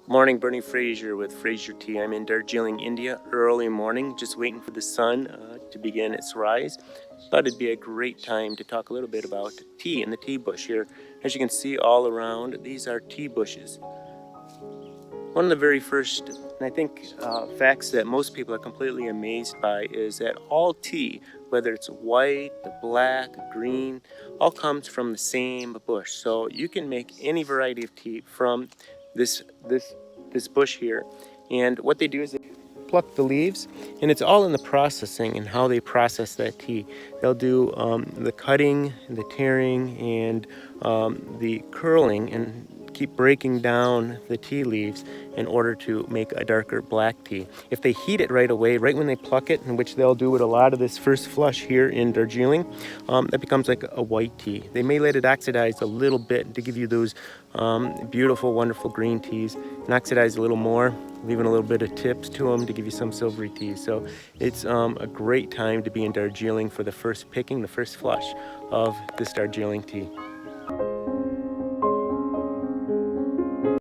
Morning, Bernie Fraser with Fraser Tea. I'm in Darjeeling, India, early morning, just waiting for the sun to begin its rise. Thought it'd be a great time to talk a little bit about tea and the tea bush here. As you can see all around, these are tea bushes. One of the very first, and I think, facts that most people are completely amazed by is that all tea, whether it's white, black, green, all comes from the same bush. So you can make any variety of tea from this bush here. And what they do is they pluck the leaves, and it's all in the processing and how they process that tea. They'll do the cutting, the tearing, and the curling, and keep breaking down the tea leaves in order to make a darker black tea. If they heat it right away, right when they pluck it, in which they'll do with a lot of this first flush here in Darjeeling, that becomes like a white tea. They may let it oxidize a little bit to give you those beautiful, wonderful green teas, and oxidize a little more, leaving a little bit of tips to them to give you some silvery teas. So it's a great time to be in Darjeeling for the first picking, the first flush of this Darjeeling tea.